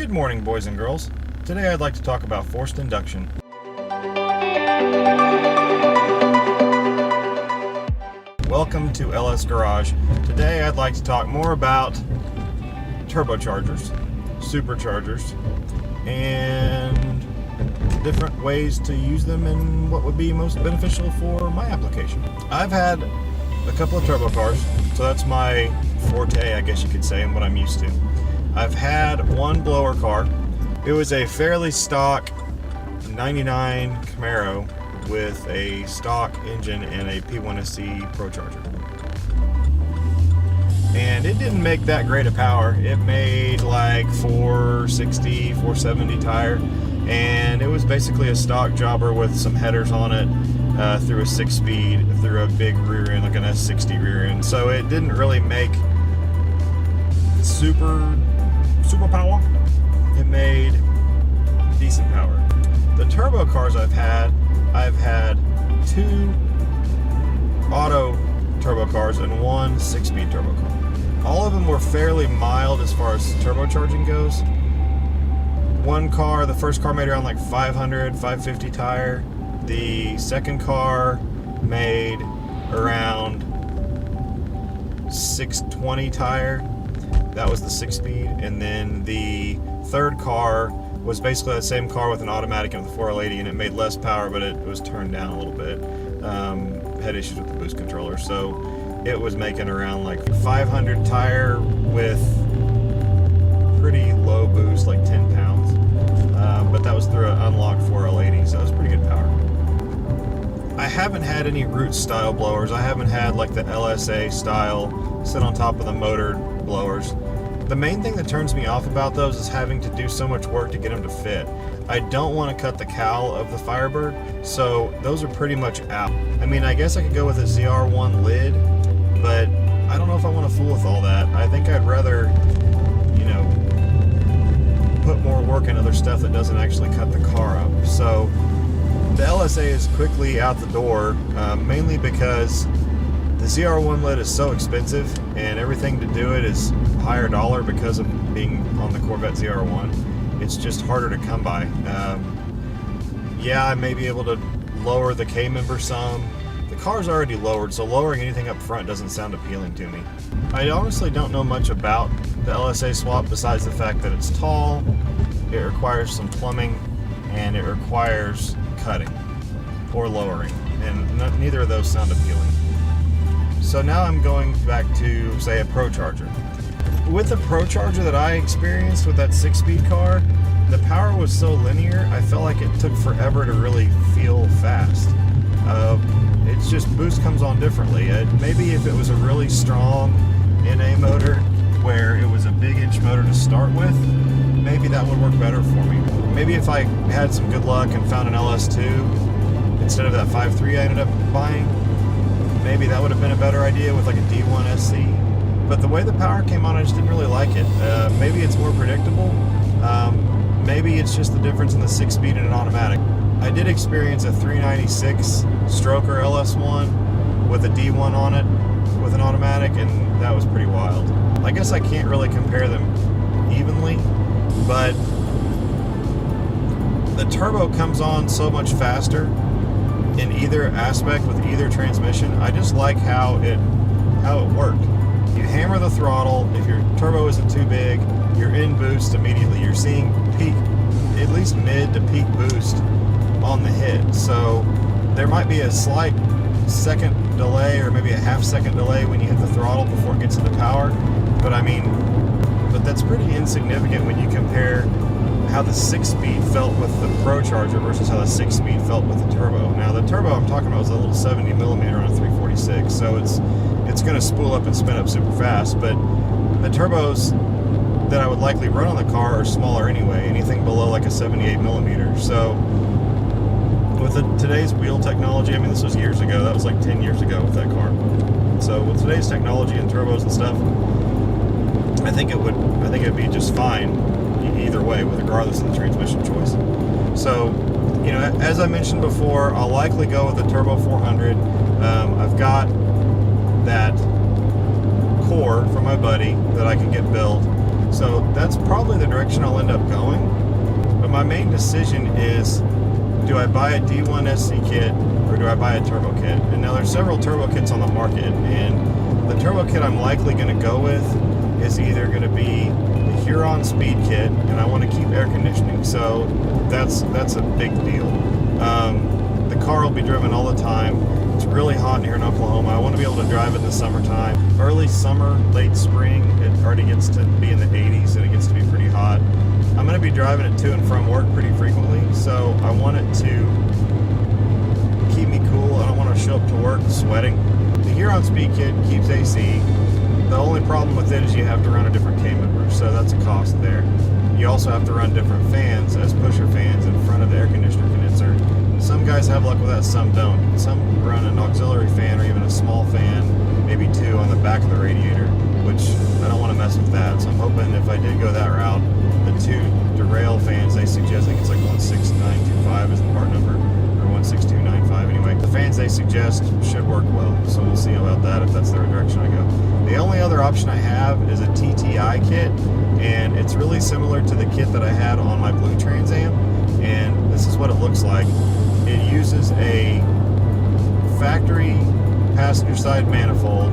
Good morning, boys and girls. Today I'd like to talk about forced induction. Welcome to LS Garage. Today I'd like to talk more about turbochargers, superchargers, and different ways to use them and what would be most beneficial for my application. I've had a couple of turbo cars, so that's my forte, I guess you could say, and what I'm used to. I've had one blower car. It was a fairly stock 99 Camaro with a stock engine and a P1SC Pro Charger. And it didn't make that great of power. It made like 460, 470 tire, and it was basically a stock jobber with some headers on it through a 6-speed, through a big rear end, like an S60 rear end. So it didn't really make super power. It made decent power. The turbo cars I've had two auto turbo cars and one 6-speed turbo car. All of them were fairly mild as far as turbocharging goes. One car, the first car made around like 500, 550 tire. The second car made around 620 tire. That was the 6-speed. And then the third car was basically the same car with an automatic and with a 4L80, and it made less power, but it was turned down a little bit. Had issues with the boost controller, so it was making around like 500 tire with pretty low boost, like 10 pounds. But that was through an unlocked 4L80, so it was pretty good power. I haven't had any root style blowers. I haven't had like the LSA style sit on top of the motor blowers. The main thing that turns me off about those is having to do so much work to get them to fit. I don't want to cut the cowl of the Firebird, so those are pretty much out. I mean, I guess I could go with a ZR1 lid, but I don't know if I want to fool with all that. I think I'd rather, put more work in other stuff that doesn't actually cut the car up. So the LSA is quickly out the door, mainly because the ZR1 lid is so expensive, and everything to do it is higher dollar because of being on the Corvette ZR1. It's just harder to come by. Yeah, I may be able to lower the K-member some. The car's already lowered, so lowering anything up front doesn't sound appealing to me. I honestly don't know much about the LSA swap besides the fact that it's tall, it requires some plumbing, and it requires cutting or lowering, and neither of those sound appealing. So now I'm going back to, say, a Pro Charger. With the Pro Charger that I experienced with that 6-speed car, the power was so linear, I felt like it took forever to really feel fast. It's just boost comes on differently. Maybe if it was a really strong NA motor where it was a big inch motor to start with, maybe that would work better for me. Maybe if I had some good luck and found an LS2 instead of that 5.3 I ended up buying, maybe that would have been a better idea with like a D1 SC. But the way the power came on, I just didn't really like it. Maybe it's more predictable. Maybe it's just the difference in the 6-speed and an automatic. I did experience a 396 stroker LS1 with a D1 on it with an automatic, and that was pretty wild. I guess I can't really compare them evenly, but the turbo comes on so much faster in either aspect with either transmission. I just like how it worked. You hammer the throttle, if your turbo isn't too big, you're in boost immediately. You're seeing peak, at least mid to peak boost on the hit. So there might be a slight second delay or maybe a half-second delay when you hit the throttle before it gets into power. But that's pretty insignificant when you compare how the 6-speed felt with the Pro Charger versus how the 6-speed felt with the turbo. Now the turbo I'm talking about was a little 70mm on a 346, so it's going to spool up and spin up super fast, but the turbos that I would likely run on the car are smaller anyway, anything below like a 78mm. So with today's wheel technology, I mean, this was years ago, that was like 10 years ago with that car. So with today's technology and turbos and stuff, I think it'd be just fine either way, regardless of the transmission choice. So, as I mentioned before, I'll likely go with the Turbo 400. I've got that core from my buddy that I can get built. So that's probably the direction I'll end up going. But my main decision is, do I buy a D1 SC kit or do I buy a turbo kit? And now there's several turbo kits on the market, and the turbo kit I'm likely going to go with is either going to be the Huron Speed kit, and I want to keep air conditioning, so that's a big deal. The car will be driven all the time. It's really hot here in Oklahoma. I want to be able to drive it in the summertime. Early summer, late spring, it already gets to be in the 80s and it gets to be pretty hot. I'm going to be driving it to and from work pretty frequently, so I want it to keep me cool. I don't want to show up to work sweating. The Huron Speed kit keeps AC. The only problem with it is you have to run a different K-mover, so that's a cost there. You also have to run different fans as pusher fans in front of the air conditioner condenser. Some guys have luck with that, some don't. Some run an auxiliary fan or even a small fan, maybe two, on the back of the radiator, which I don't want to mess with that. So I'm hoping if I did go that route, the two derail fans they suggest, I think it's like 16925 is the part number, or 16295 anyway. The fans they suggest should work well, so we'll see about that if that's the direction I go. The only other option I have is a TTI kit, and it's really similar to the kit that I had on my Blue Trans Am, and this is what it looks like. It uses a factory passenger side manifold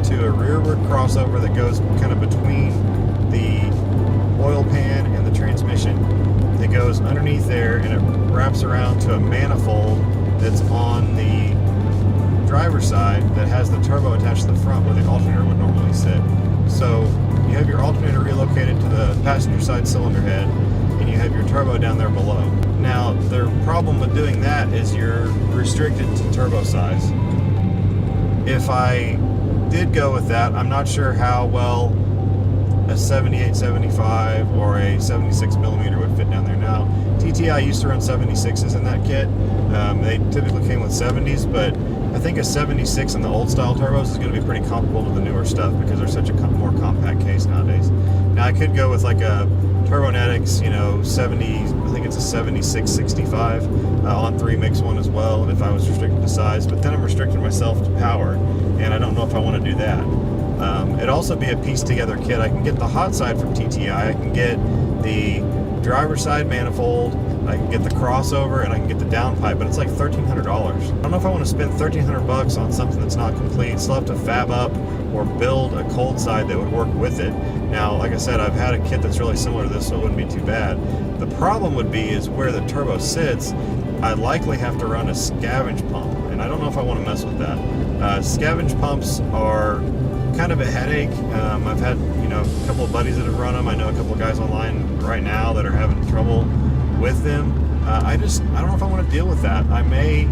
to a rearward crossover that goes kind of between the oil pan and the transmission. It goes underneath there and it wraps around to a manifold that's on the driver's side that has the turbo attached to the front where the alternator would normally sit. So you have your alternator relocated to the passenger side cylinder head, and you have your turbo down there below. Now, the problem with doing that is you're restricted to turbo size. If I did go with that, I'm not sure how well a 7875 or a 76 millimeter would fit down there. Now, TTI used to run 76s in that kit. They typically came with 70s, but I think a 76 in the old style turbos is going to be pretty comparable to the newer stuff because they're such a more compact case nowadays. Now, I could go with like a Turbonetics, 70, I think it's a 7665 on 3 mix one as well if I was restricted to size, but then I'm restricting myself to power, and I don't know if I want to do that. It'd also be a pieced together kit. I can get the hot side from TTI, I can get the driver's side manifold, I can get the crossover, and I can get the downpipe, but it's like $1,300. I don't know if I want to spend $1,300 on something that's not complete. Still have to fab up or build a cold side that would work with it. Now, like I said, I've had a kit that's really similar to this, so it wouldn't be too bad. The problem would be is where the turbo sits, I likely have to run a scavenge pump, and I don't know if I want to mess with that. Scavenge pumps are kind of a headache. I've had a couple of buddies that have run them. I know a couple of guys online right now that are having trouble with them. I don't know if I want to deal with that. I may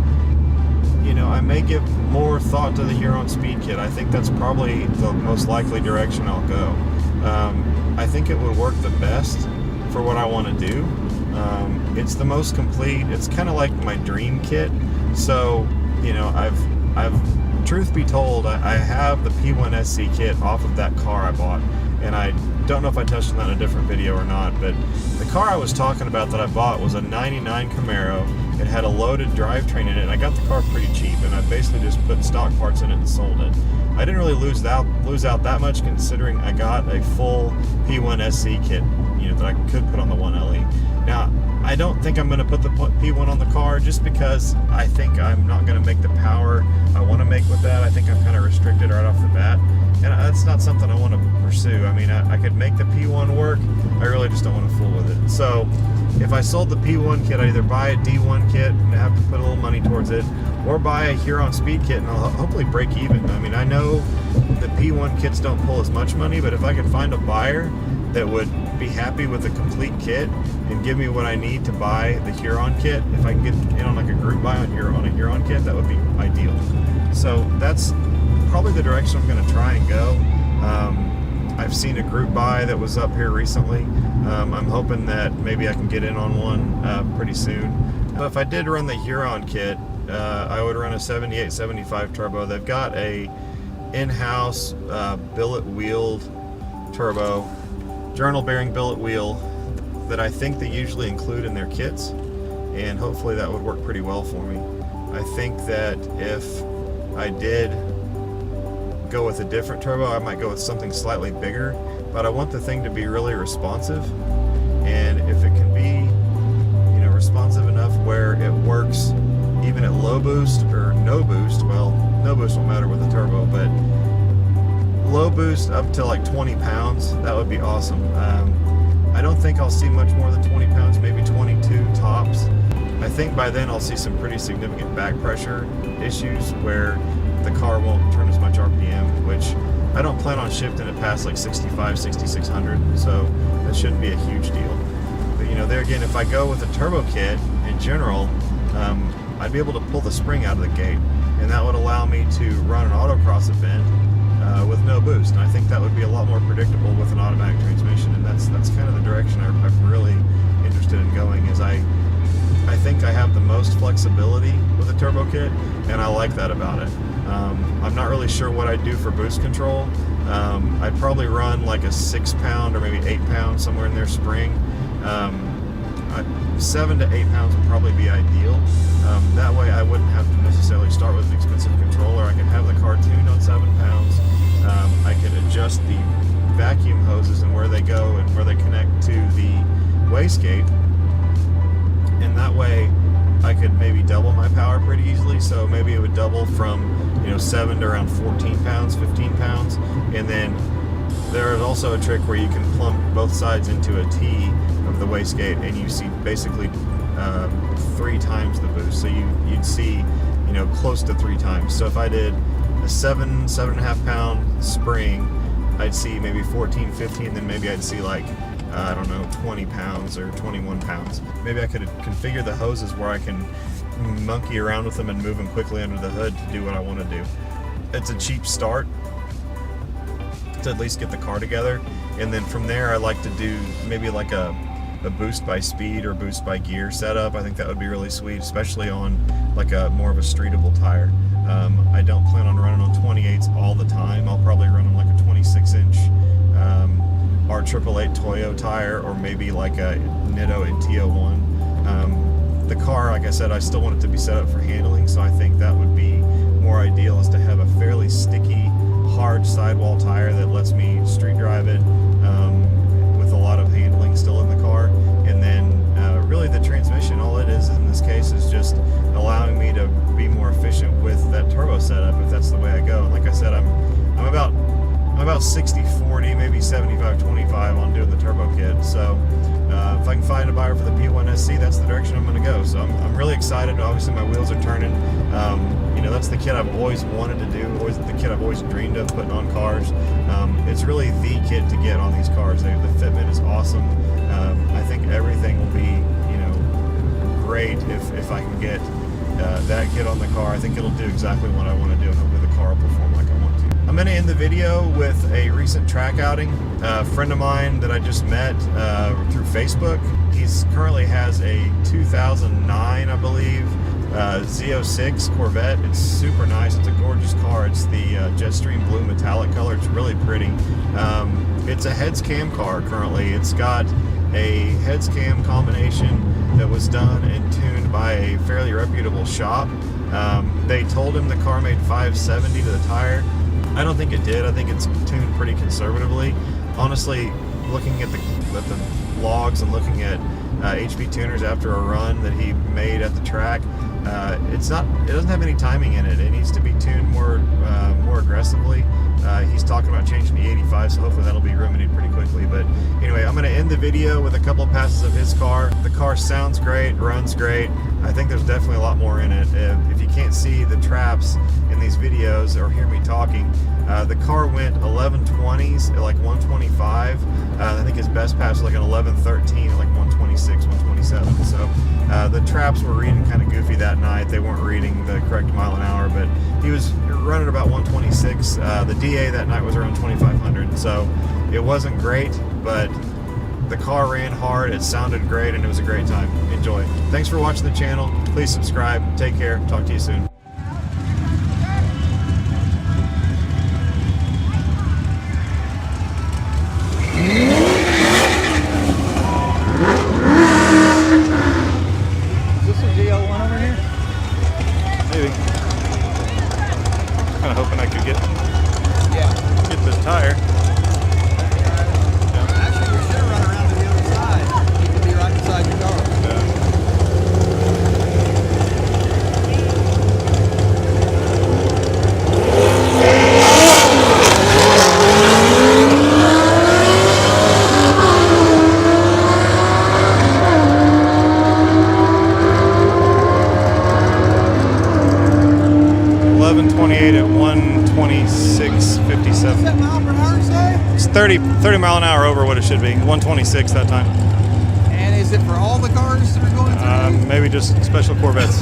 give more thought to the Huron Speed kit. I think that's probably the most likely direction I'll go. I think it would work the best for what I want to do. It's the most complete. It's kind of like my dream kit. So, I've truth be told, I have the P1 SC kit off of that car I bought, and I don't know if I touched on that in a different video or not, but the car I was talking about that I bought was a 99 Camaro. It had a loaded drivetrain in it, and I got the car pretty cheap, and I basically just put stock parts in it and sold it. I didn't really lose out that much, considering I got a full P1 SC kit, that I could put on the 1LE. Now, I don't think I'm going to put the P1 on the car just because I think I'm not going to make the power I want to make with that. I think I'm kind of restricted right off the bat, and that's not something I want to pursue. I mean, I could make the P1 work. I really just don't want to fool with it. So if I sold the P1 kit, I'd either buy a D1 kit and have to put a little money towards it, or buy a Huron Speed kit and I'll hopefully break even. I mean, I know the P1 kits don't pull as much money, but if I could find a buyer that would be happy with a complete kit and give me what I need to buy the Huron kit, if I can get in on like a group buy on a Huron kit, that would be ideal. So that's probably the direction I'm going to try and go. I've seen a group buy that was up here recently. I'm hoping that maybe I can get in on one pretty soon. But if I did run the Huron kit, I would run a 7875 turbo. They've got a in-house billet wheeled turbo, journal bearing billet wheel, that I think they usually include in their kits, and hopefully that would work pretty well for me. I think that if I did go with a different turbo, I might go with something slightly bigger but I want the thing to be really responsive. And if it can be, you know, responsive enough where it works even at low boost or no boost, well, no boost won't matter with the turbo, but low boost up to like 20 pounds, that would be awesome. I don't think I'll see much more than 20 pounds, maybe 22 tops. I think by then I'll see some pretty significant back pressure issues where the car won't turn as much RPM, which I don't plan on shifting it past like 65, 6600, so that shouldn't be a huge deal. But you know, there again, if I go with a turbo kit in general, I'd be able to pull the spring out of the gate, and that would allow me to run an autocross event with no boost. And I think that would be a lot more predictable with an automatic transmission, and that's kind of the direction I'm really interested in going. Is I think I have the most flexibility with a turbo kit, and I like that about it. I'm not really sure what I'd do for boost control. I'd probably run like a 6 pound or maybe 8 pound, somewhere in there, spring. 7 to 8 pounds would probably be ideal. That way I wouldn't have to necessarily start with an expensive controller. I could have the car tuned on 7 pounds. I could adjust the vacuum hoses and where they go and where they connect to the wastegate, and that way I could maybe double my power pretty easily. So maybe it would double from, you know, 7 to around 14 pounds, 15 pounds. And then there is also a trick where you can plumb both sides into a T of the wastegate, and you see basically 3 times the boost. So you'd see, you know, close to 3 times. So if I did a 7.5 pound spring, I'd see maybe 14, 15, then maybe I'd see like, I don't know, 20 pounds or 21 pounds. Maybe I could configure the hoses where I can monkey around with them and move them quickly under the hood to do what I want to do. It's a cheap start to at least get the car together, and then from there I like to do maybe like a boost by speed or boost by gear setup. I think that would be really sweet, especially on like a more of a streetable tire. I don't plan on running on 28s all the time. I'll probably run on like a 26-inch R888 Toyo tire, or maybe like a Nitto in T01. The car, like I said, I still want it to be set up for handling, so I think that would be more ideal, is to have a fairly sticky, hard sidewall tire that lets me street drive it with a lot of handling still in the car. And then really the transmission, all it is in this case is just allowing me to be more efficient with that turbo setup, if that's the way I go. And like I said, I'm about 60-40, maybe 75-25 on doing the turbo kit. So if I can find a buyer for the P1 SC, that's the direction I'm going to go. So I'm really excited. Obviously my wheels are turning. You know, that's the kit I've always wanted to do, always the kit I've always dreamed of putting on cars. It's really the kit to get on these cars. The fitment is awesome. I think everything will be, you know, great if I can get that kit on the car. I think it'll do exactly what I want to do, and hopefully the car will perform like I want to. I'm going to end the video with a recent track outing. A friend of mine that I just met through Facebook. He's currently has a 2009, I believe, Z06 Corvette. It's super nice. It's a gorgeous car. It's the Jetstream blue metallic color. It's really pretty. It's a heads cam car currently. It's got a heads cam combination that was done and tuned by a fairly reputable shop. They told him the car made 570 to the tire. I don't think it did. I think it's tuned pretty conservatively. Honestly, looking at the logs and looking at HP tuners after a run that he made at the track, it doesn't have any timing in it. It needs to be tuned more aggressively. He's talking about changing the 85, so hopefully that'll be remedied pretty quickly. But anyway, I'm going to end the video with a couple of passes of his car. The car sounds great, runs great. I think there's definitely a lot more in it. If you can't see the traps in these videos or hear me talking, the car went 1120s at like 125. I think his best pass was like an 1113 at like 126, 127. So the traps were reading kind of goofy that night. They weren't reading the correct mile an hour, but he was running about 126. The DA that night was around 2500. So it wasn't great, but the car ran hard, it sounded great, and it was a great time. Enjoy. Thanks for watching the channel. Please subscribe. Take care. Talk to you soon. Is this a GL1 over here? Maybe. Kind of hoping I could get Yeah. the tire. 30 mile an hour over what it should be. 126 that time. And is it for all the cars that are going through? Maybe just special Corvettes.